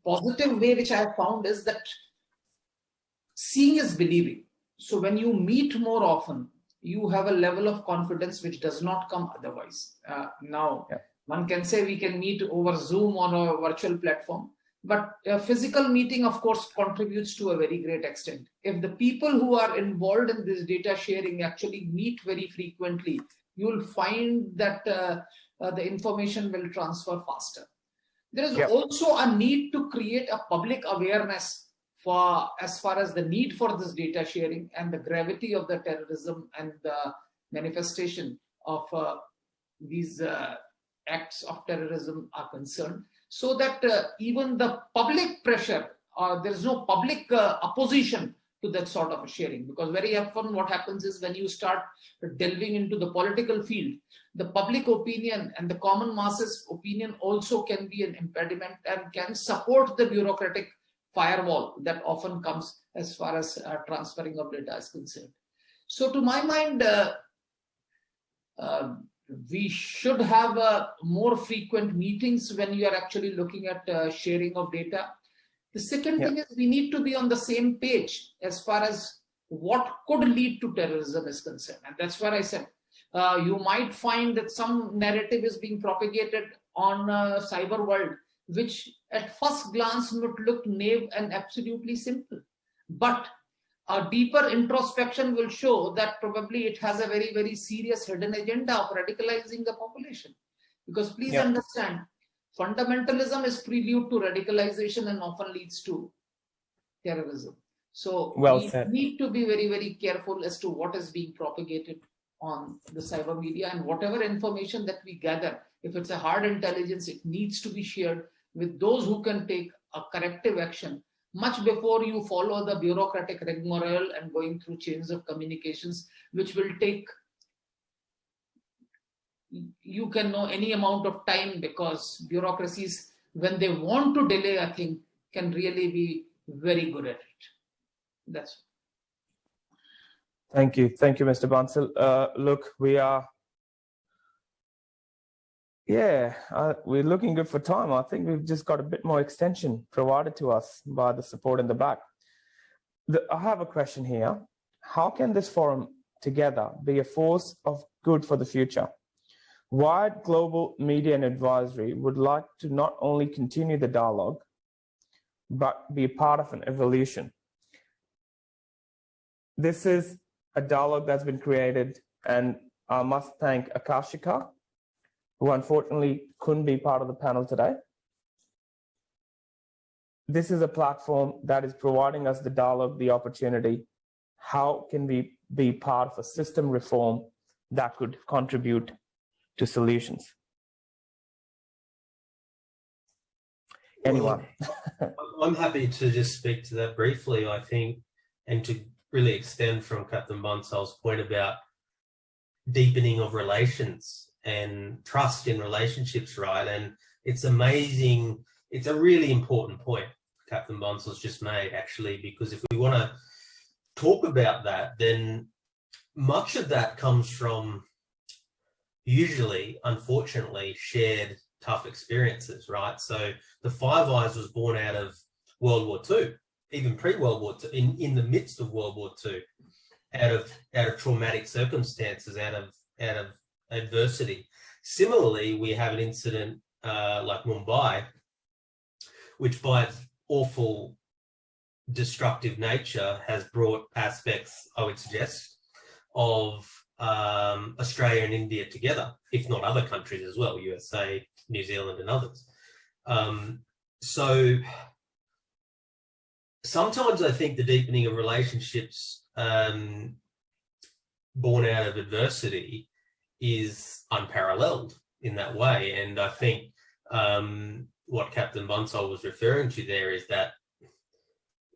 Speaker 5: positive way which I have found is that seeing is believing. So when you meet more often, you have a level of confidence which does not come otherwise. One can say we can meet over Zoom on a virtual platform, but a physical meeting, of course, contributes to a very great extent. If the people who are involved in this data sharing actually meet very frequently, you will find that the information will transfer faster. There is also a need to create a public awareness as far as the need for this data sharing and the gravity of the terrorism and the manifestation of these acts of terrorism are concerned, so that even the public pressure, there is no public opposition to that sort of sharing. Because very often what happens is, when you start delving into the political field, the public opinion and the common masses opinion also can be an impediment and can support the bureaucratic firewall that often comes as far as transferring of data is concerned. So to my mind, we should have more frequent meetings when you are actually looking at sharing of data. The second thing is, we need to be on the same page as far as what could lead to terrorism is concerned. And that's where I said, you might find that some narrative is being propagated on cyber world, which at first glance would look naive and absolutely simple. But a deeper introspection will show that probably it has a very, very serious hidden agenda of radicalizing the population. Because please understand, fundamentalism is prelude to radicalization and often leads to terrorism. So
Speaker 4: Well
Speaker 5: we
Speaker 4: said.
Speaker 5: need to be very, very careful as to what is being propagated on the cyber media, and whatever information that we gather, if it's a hard intelligence, it needs to be shared with those who can take a corrective action much before you follow the bureaucratic rigmarole and going through chains of communications, which will take, you can know, any amount of time, because bureaucracies, when they want to delay a thing, can really be very good at it. That's
Speaker 4: Thank you, Mr. Bansal. Look, we're looking good for time. I think we've just got a bit more extension provided to us by the support in the back. I have a question here. How can this forum together be a force of good for the future? Wide Global Media and Advisory would like to not only continue the dialogue, but be a part of an evolution. This is a dialogue that's been created, and I must thank Akashika, who unfortunately couldn't be part of the panel today. This is a platform that is providing us the dialogue, the opportunity. How can we be part of a system reform that could contribute to solutions? Anyone?
Speaker 6: I'm happy to just speak to that briefly, I think, and to really extend from Captain Bansal's point about deepening of relations and trust in relationships, right? And it's amazing. It's a really important point Captain Bansal's just made, actually, because if we want to talk about that, then much of that comes from usually, unfortunately, shared tough experiences, right? So the Five Eyes was born out of World War II, even pre-World War II, in the midst of World War II, out of traumatic circumstances, out of adversity. Similarly, we have an incident like Mumbai, which by its awful destructive nature has brought aspects, I would suggest, of Australia and India together, if not other countries as well, U.S.A, New Zealand and others. So sometimes I think the deepening of relationships born out of adversity is unparalleled in that way. And I think what Captain Bansal was referring to there is that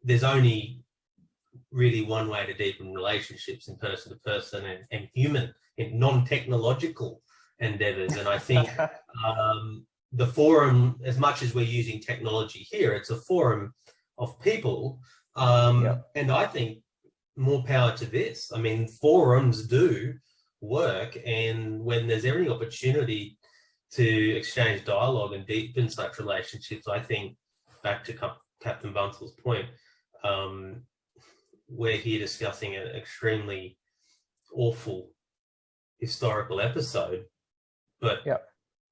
Speaker 6: there's only really one way to deepen relationships in person to person and human, in non-technological endeavors. And I think the forum, as much as we're using technology here, it's a forum of people. And I think more power to this. I mean, forums do work, and when there's any opportunity to exchange dialogue and deepen such relationships, I think, back to Captain Bansal's point, we're here discussing an extremely awful historical episode, but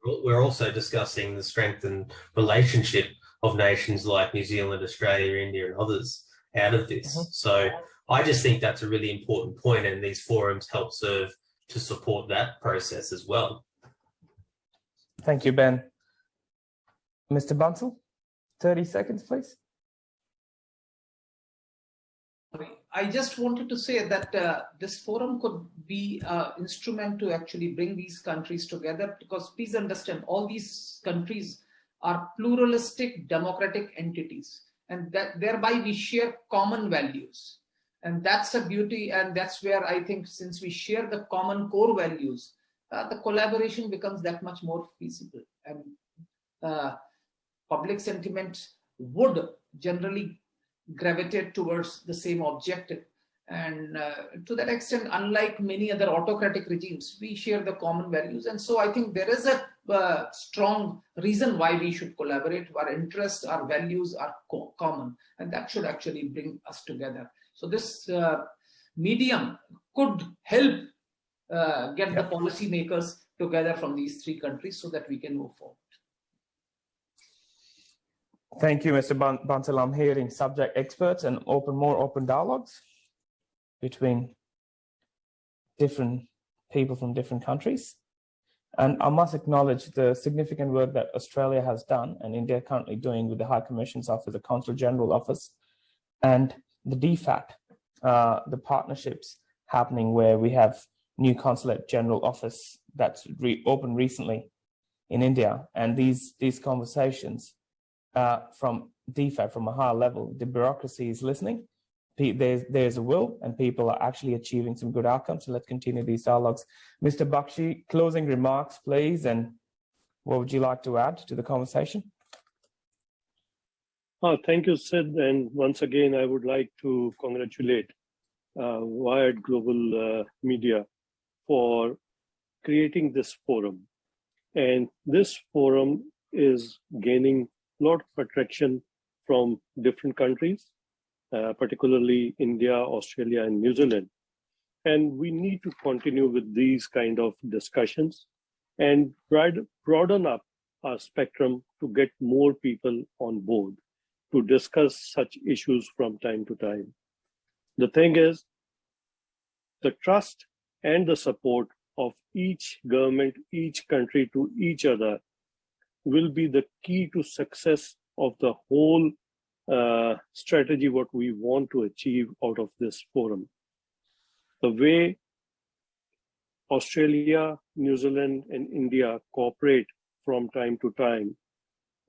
Speaker 6: we're also discussing the strength and relationship of nations like New Zealand, Australia, India, and others out of this. So I just think that's a really important point, and these forums help serve to support that process as well.
Speaker 4: Thank you, Ben. Mr. Bansal, 30 seconds, please.
Speaker 5: I just wanted to say that this forum could be an instrument to actually bring these countries together, because please understand, all these countries are pluralistic democratic entities, and that thereby we share common values. And that's a beauty, and that's where I think, since we share the common core values, the collaboration becomes that much more feasible, and public sentiment would generally gravitate towards the same objective. And to that extent, unlike many other autocratic regimes, we share the common values. And so I think there is a strong reason why we should collaborate. Our interests, our values are common, and that should actually bring us together. So this medium could help get the policymakers together from these three countries so that we can move forward.
Speaker 4: Thank you, Mr. Bansal. I'm hearing subject experts and more open dialogues between different people from different countries. And I must acknowledge the significant work that Australia has done and India currently doing with the High Commission's Office, the Consul General Office, and the DFAT, the partnerships happening where we have new consulate general office that's opened recently in India, and these conversations from DFAT, from a higher level, the bureaucracy is listening. There's a will, and people are actually achieving some good outcomes. So let's continue these dialogues. Mr. Bakshi, closing remarks, please, and what would you like to add to the conversation?
Speaker 7: Thank you, Sid. And once again, I would like to congratulate Wired Global Media for creating this forum. And this forum is gaining a lot of attraction from different countries, particularly India, Australia, and New Zealand. And we need to continue with these kind of discussions and broaden up our spectrum to get more people on board to discuss such issues from time to time. The thing is, the trust and the support of each government, each country to each other will be the key to success of the whole strategy, what we want to achieve out of this forum. The way Australia, New Zealand, and India cooperate from time to time,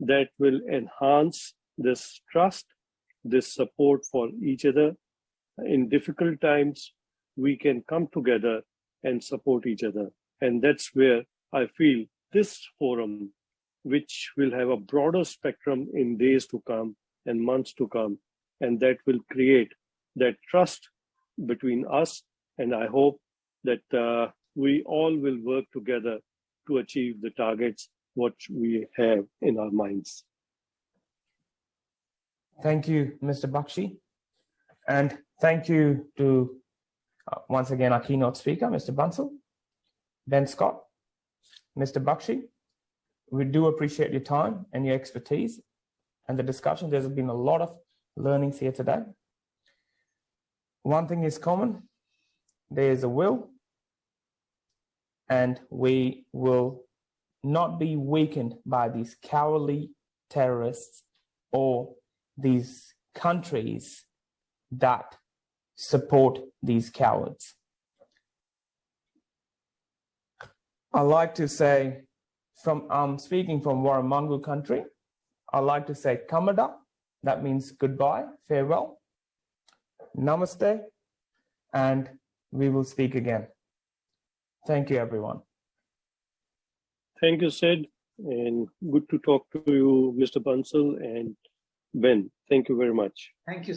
Speaker 7: that will enhance this trust, this support for each other. In difficult times, we can come together and support each other. And that's where I feel this forum, which will have a broader spectrum in days to come and months to come, and that will create that trust between us. And I hope that we all will work together to achieve the targets what we have in our minds.
Speaker 4: Thank you, Mr. Bakshi. And thank you to, once again, our keynote speaker, Mr. Bansal, Ben Scott, Mr. Bakshi. We do appreciate your time and your expertise and the discussion. There's been a lot of learnings here today. One thing is common. There is a will, and we will not be weakened by these cowardly terrorists or these countries that support these cowards. I like to say, speaking from Waramangu country, I like to say Kamada, that means goodbye, farewell, namaste, and we will speak again. Thank you, everyone.
Speaker 7: Thank you, Sid, and good to talk to you, Mr. Bansal and Ben. Thank you very much.
Speaker 5: Thank you.